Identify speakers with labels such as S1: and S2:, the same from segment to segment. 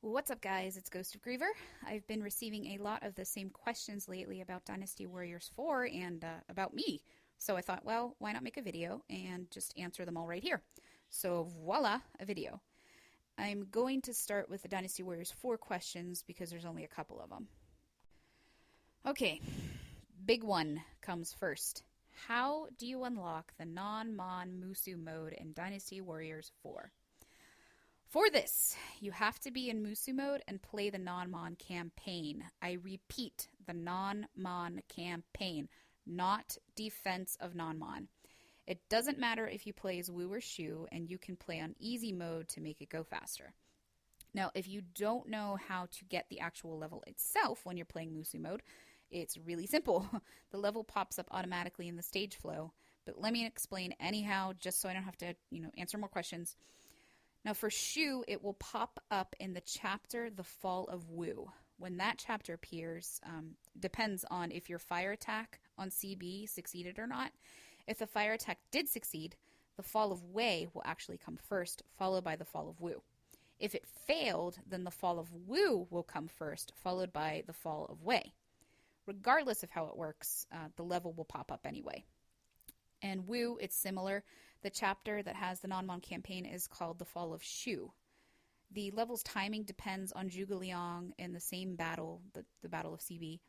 S1: What's up, guys? It's GhostofGriever. I've been receiving a lot of the same questions lately about Dynasty Warriors 4 and about me. So I thought, well, why not make a video and just answer them all right here? So voila, a video. I'm going to start with the Dynasty Warriors 4 questions because there's only a couple of them. Okay, big one comes first. How do you unlock the Nanman Musou Mode in Dynasty Warriors 4? For this, you have to be in Musou mode and play the Nanman campaign. I repeat, the Nanman campaign, not Defense of Nanman. It doesn't matter if you play as Wu or Shu, and you can play on easy mode to make it go faster. Now, if you don't know how to get the actual level itself when you're playing Musou mode, it's really simple. The level pops up automatically in the stage flow, but let me explain anyhow, just so I don't have to, answer more questions. Now for Shu, it will pop up in the chapter The Fall of Wu. When that chapter appears, depends on if your fire attack on CB succeeded or not. If the fire attack did succeed, the Fall of Wei will actually come first, followed by the Fall of Wu. If it failed, then the Fall of Wu will come first, followed by the Fall of Wei. Regardless of how it works, the level will pop up anyway. And Wu, it's similar. The chapter that has the Nanman campaign is called The Fall of Shu. The level's timing depends on Zhuge Liang in the same battle, the Battle of CB.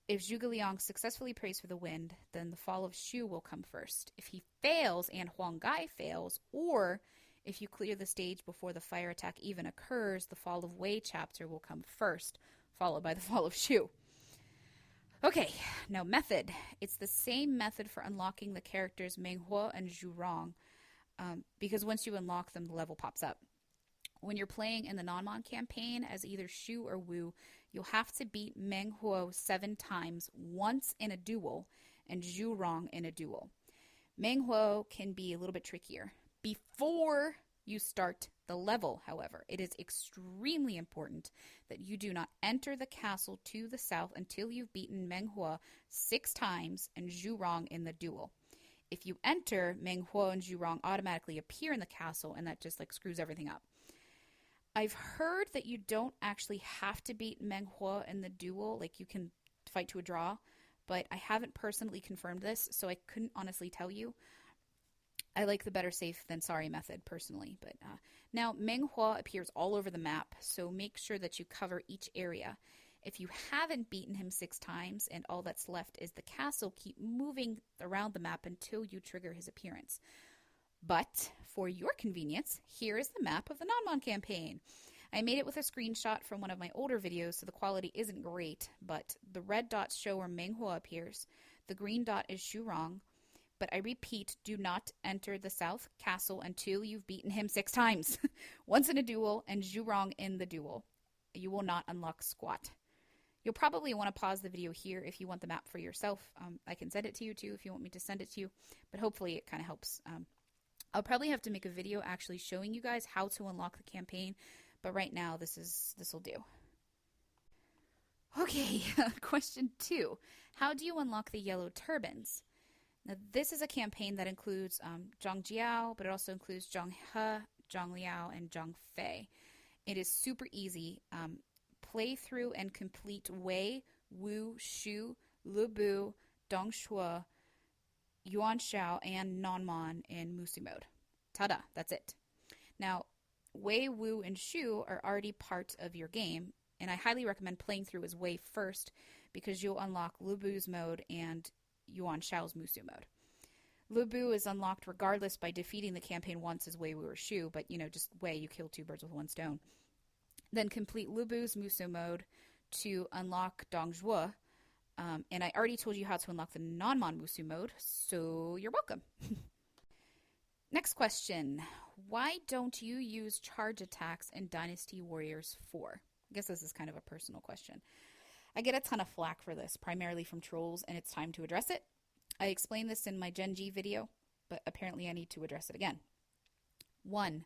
S1: If Zhuge Liang successfully prays for the wind, then the Fall of Shu will come first. If he fails and Huang Gai fails, or if you clear the stage before the fire attack even occurs, the Fall of Wei chapter will come first, followed by the Fall of Shu. Okay, now method. It's the same method for unlocking the characters Meng Huo and Zhu Rong, because once you unlock them, the level pops up. When you're playing in the Nanman campaign as either Shu or Wu, you'll have to beat Meng Huo 7 times, once in a duel, and Zhu Rong in a duel. Meng Huo can be a little bit trickier. Before you start the level, however, it is extremely important that you do not enter the castle to the south until you've beaten Meng Huo 6 times and Zhu Rong in the duel. If you enter, Meng Huo and Zhu Rong automatically appear in the castle, and that just screws everything up. I've heard that you don't actually have to beat Meng Huo in the duel, you can fight to a draw, but I haven't personally confirmed this, so I couldn't honestly tell you. I like the better safe than sorry method personally. But now Meng Huo appears all over the map, so make sure that you cover each area. If you haven't beaten him 6 times and all that's left is the castle, keep moving around the map until you trigger his appearance. But for your convenience, here is the map of the Nanman campaign. I made it with a screenshot from one of my older videos, so the quality isn't great, but the red dots show where Meng Huo appears. The green dot is Zhu Rong. But I repeat, do not enter the South Castle until you've beaten him 6 times. Once in a duel and Zhu Rong in the duel. You will not unlock squat. You'll probably want to pause the video here if you want the map for yourself. I can send it to you too if you want me to send it to you. But hopefully it kind of helps. I'll probably have to make a video actually showing you guys how to unlock the campaign. But right now this will do. Okay, question 2. How do you unlock the Yellow Turbans? Now, this is a campaign that includes Zhang Jiao, but it also includes Zhang He, Zhang Liao, and Zhang Fei. It is super easy. Play through and complete Wei, Wu, Shu, Lu Bu, Dong Shuo, Yuan Shao, and Nanman in Musou mode. Ta-da, that's it. Now, Wei, Wu, and Shu are already part of your game, and I highly recommend playing through as Wei first because you'll unlock Lu Bu's mode and Yuan Shao's Musou mode. Lu Bu is unlocked regardless by defeating the campaign once as Wei, Wu, or Shu, but just Wei, you kill 2 birds with 1 stone. Then complete Lu Bu's Musou mode to unlock Dong Zhuo. And I already told you how to unlock the Nanman Musou mode, so you're welcome. Next question. Why don't you use charge attacks in Dynasty Warriors 4? I guess this is kind of a personal question. I get a ton of flack for this, primarily from trolls, and it's time to address it. I explained this in my Gen G video, but apparently I need to address it again. 1.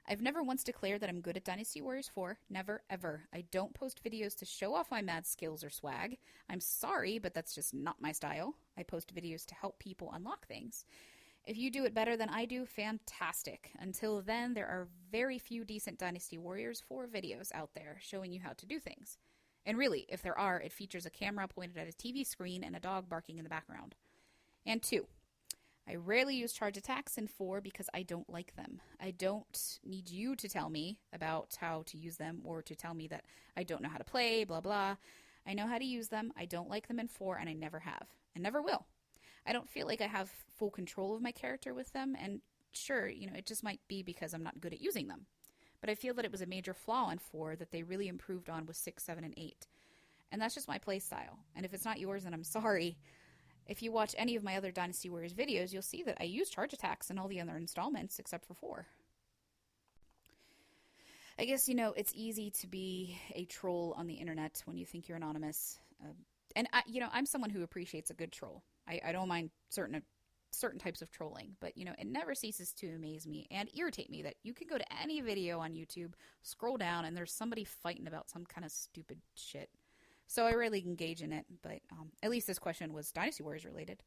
S1: I've never once declared that I'm good at Dynasty Warriors 4. Never, ever. I don't post videos to show off my mad skills or swag. I'm sorry, but that's just not my style. I post videos to help people unlock things. If you do it better than I do, fantastic. Until then, there are very few decent Dynasty Warriors 4 videos out there showing you how to do things. And really, if there are, it features a camera pointed at a TV screen and a dog barking in the background. And 2, I rarely use charge attacks in 4 because I don't like them. I don't need you to tell me about how to use them or to tell me that I don't know how to play, blah, blah. I know how to use them. I don't like them in 4, and I never have, and never will. I don't feel like I have full control of my character with them, and sure, it just might be because I'm not good at using them. But I feel that it was a major flaw in 4 that they really improved on with 6, 7, and 8. And that's just my play style. And if it's not yours, then I'm sorry. If you watch any of my other Dynasty Warriors videos, you'll see that I use charge attacks in all the other installments except for 4. I guess, it's easy to be a troll on the internet when you think you're anonymous. I'm someone who appreciates a good troll. I don't mind certain types of trolling, but, it never ceases to amaze me and irritate me that you can go to any video on YouTube, scroll down, and there's somebody fighting about some kind of stupid shit. So I rarely engage in it, but at least this question was Dynasty Warriors related.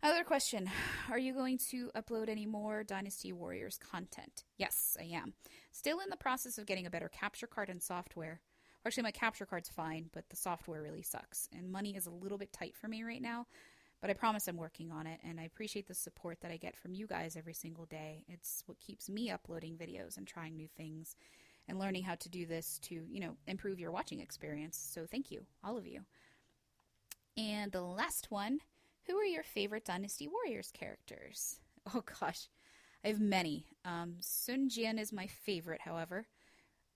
S1: Another question, are you going to upload any more Dynasty Warriors content? Yes, I am. Still in the process of getting a better capture card and software. Actually, my capture card's fine, but the software really sucks, and money is a little bit tight for me right now. But I promise I'm working on it, and I appreciate the support that I get from you guys every single day. It's what keeps me uploading videos and trying new things and learning how to do this to, improve your watching experience. So thank you, all of you. And the last one, who are your favorite Dynasty Warriors characters? Oh gosh, I have many. Sun Jian is my favorite, however.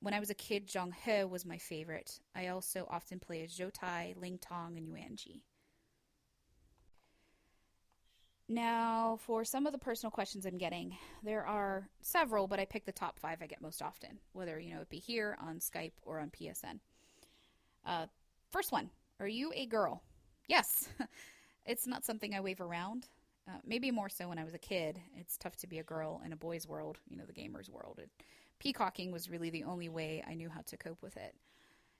S1: When I was a kid, Zhang He was my favorite. I also often play as Zhou Tai, Ling Tong, and Yuan Ji. Now, for some of the personal questions I'm getting, there are several, but I pick the top 5 I get most often, whether, it be here, on Skype, or on PSN. First one, are you a girl? Yes. It's not something I wave around. Maybe more so when I was a kid. It's tough to be a girl in a boy's world, the gamer's world. Peacocking was really the only way I knew how to cope with it.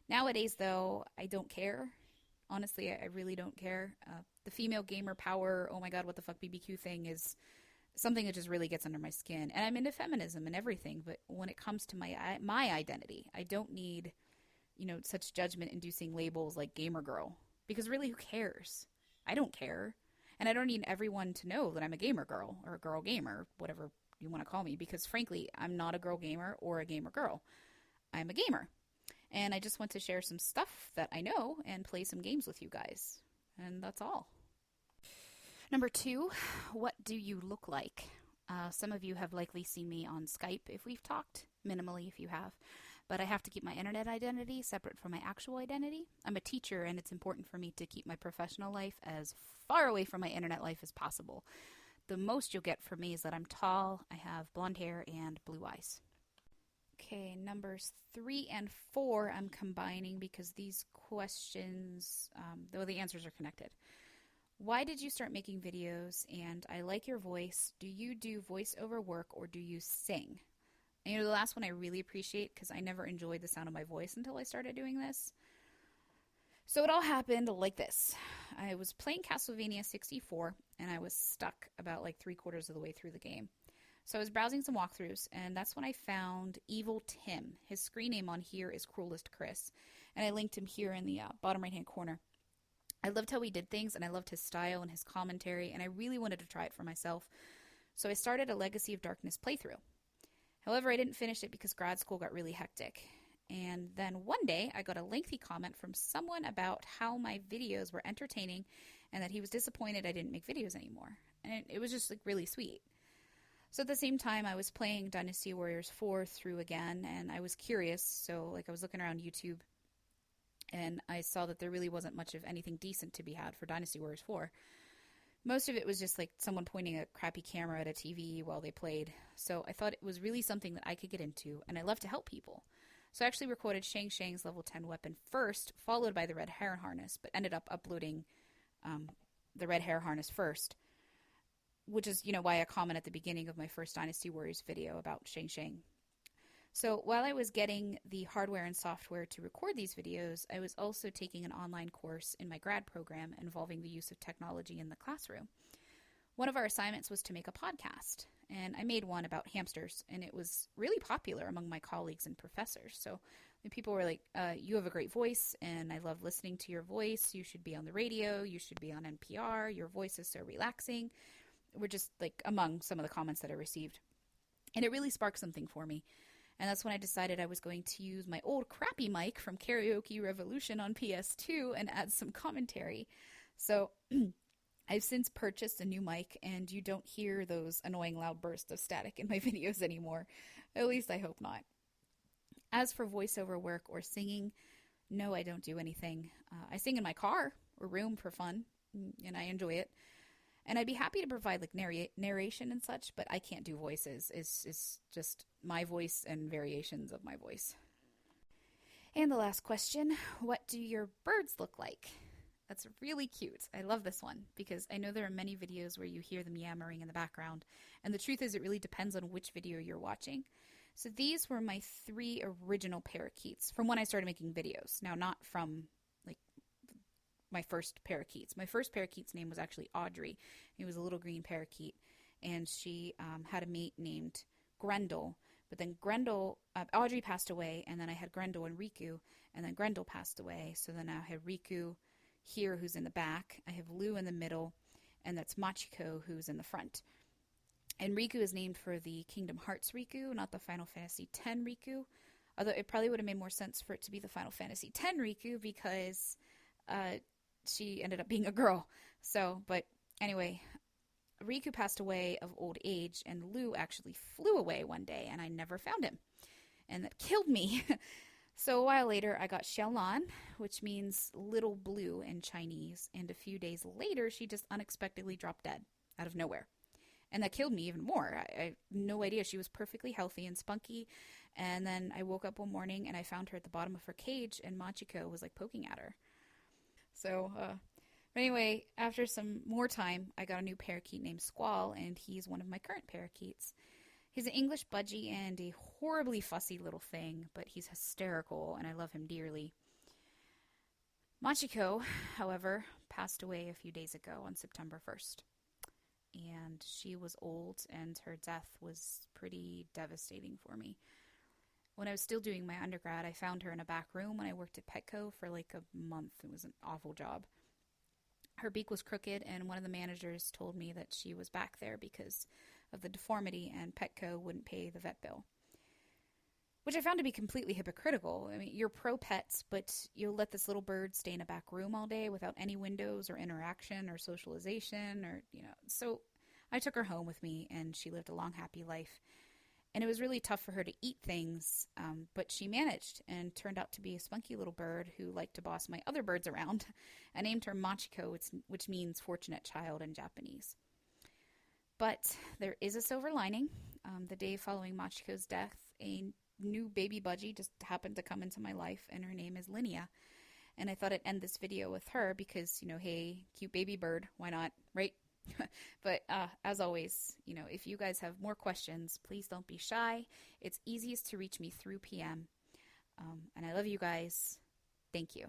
S1: Nowadays, though, I don't care. Honestly, I really don't care. The female gamer power, oh my god, what the fuck BBQ thing is something that just really gets under my skin. And I'm into feminism and everything, but when it comes to my identity, I don't need, such judgment-inducing labels like gamer girl. Because really, who cares? I don't care. And I don't need everyone to know that I'm a gamer girl or a girl gamer, whatever you want to call me, because frankly, I'm not a girl gamer or a gamer girl. I'm a gamer. And I just want to share some stuff that I know and play some games with you guys. And that's all. Number 2, what do you look like? Some of you have likely seen me on Skype if we've talked, minimally if you have. But I have to keep my internet identity separate from my actual identity. I'm a teacher, and it's important for me to keep my professional life as far away from my internet life as possible. The most you'll get from me is that I'm tall, I have blonde hair, and blue eyes. Okay, numbers 3 and 4 I'm combining because these questions, though the answers are connected. Why did you start making videos? And I like your voice. Do you do voiceover work or do you sing? And the last one I really appreciate because I never enjoyed the sound of my voice until I started doing this. So it all happened like this. I was playing Castlevania 64 and I was stuck about like 3/4 of the way through the game. So I was browsing some walkthroughs, and that's when I found Evil Tim. His screen name on here is Cruelest Chris, and I linked him here in the bottom right-hand corner. I loved how he did things, and I loved his style and his commentary, and I really wanted to try it for myself. So I started a Legacy of Darkness playthrough. However, I didn't finish it because grad school got really hectic. And then one day, I got a lengthy comment from someone about how my videos were entertaining and that he was disappointed I didn't make videos anymore. And it was just like really sweet. So at the same time, I was playing Dynasty Warriors 4 through again, and I was curious. So I was looking around YouTube, and I saw that there really wasn't much of anything decent to be had for Dynasty Warriors 4. Most of it was just like someone pointing a crappy camera at a TV while they played. So I thought it was really something that I could get into, and I love to help people. So I actually recorded Shang's level 10 weapon first, followed by the red hair harness, but ended up uploading the red hair harness first, which is, why I comment at the beginning of my first Dynasty Warriors video about Shang. So while I was getting the hardware and software to record these videos, I was also taking an online course in my grad program involving the use of technology in the classroom. One of our assignments was to make a podcast, and I made one about hamsters, and it was really popular among my colleagues and professors. So people were like, you have a great voice, and I love listening to your voice. You should be on the radio. You should be on NPR. Your voice is so relaxing. Were just like among some of the comments that I received. And it really sparked something for me. And that's when I decided I was going to use my old crappy mic from Karaoke Revolution on PS2 and add some commentary. So I've since purchased a new mic, and you don't hear those annoying loud bursts of static in my videos anymore. At least I hope not. As for voiceover work or singing, no, I don't do anything. I sing in my car or room for fun, and I enjoy it. And I'd be happy to provide like narration and such, but I can't do voices. It's just my voice and variations of my voice. And the last question, what do your birds look like? That's really cute. I love this one because I know there are many videos where you hear them yammering in the background. And the truth is it really depends on which video you're watching. So these were my 3 original parakeets from when I started making videos. Now, not from like my first parakeets. My first parakeet's name was actually Audrey. He was a little green parakeet, and she had a mate named Grendel. But then Audrey passed away, and then I had Grendel and Riku, and then Grendel passed away. So then I have Riku here, who's in the back. I have Lou in the middle, and that's Machiko, who's in the front. And Riku is named for the Kingdom Hearts Riku, not the Final Fantasy X Riku. Although it probably would have made more sense for it to be the Final Fantasy X Riku because she ended up being a girl. So, but anyway, Riku passed away of old age, and Lou actually flew away one day, and I never found him. And that killed me. So a while later, I got Xiaolan, which means little blue in Chinese. And a few days later, she just unexpectedly dropped dead out of nowhere. And that killed me even more. I had no idea. She was perfectly healthy and spunky. And then I woke up one morning, and I found her at the bottom of her cage, and Machiko was like poking at her. So, anyway, after some more time, I got a new parakeet named Squall, and he's one of my current parakeets. He's an English budgie and a horribly fussy little thing, but he's hysterical, and I love him dearly. Machiko, however, passed away a few days ago on September 1st. And she was old, and her death was pretty devastating for me. When I was still doing my undergrad, I found her in a back room when I worked at Petco for like a month. It was an awful job. Her beak was crooked, and one of the managers told me that she was back there because of the deformity, and Petco wouldn't pay the vet bill. Which I found to be completely hypocritical. I mean, you're pro-pets, but you'll let this little bird stay in a back room all day without any windows or interaction or socialization or, So I took her home with me, and she lived a long, happy life. And it was really tough for her to eat things, but she managed and turned out to be a spunky little bird who liked to boss my other birds around. I named her Machiko, which means fortunate child in Japanese. But there is a silver lining. The day following Machiko's death, a new baby budgie just happened to come into my life, and her name is Linnea. And I thought I'd end this video with her because, hey, cute baby bird, why not, right? But as always, if you guys have more questions, please don't be shy. It's easiest to reach me through PM. And I love you guys. Thank you.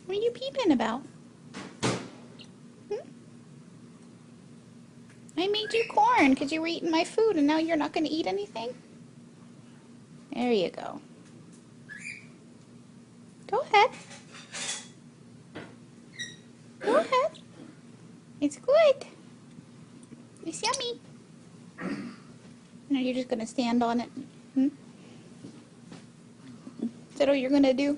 S1: What are you peeping about? I made you corn because you were eating my food, and now you're not going to eat anything? There you go. Go ahead. Go ahead. It's good. It's yummy. Now you're just going to stand on it. Is that all you're going to do?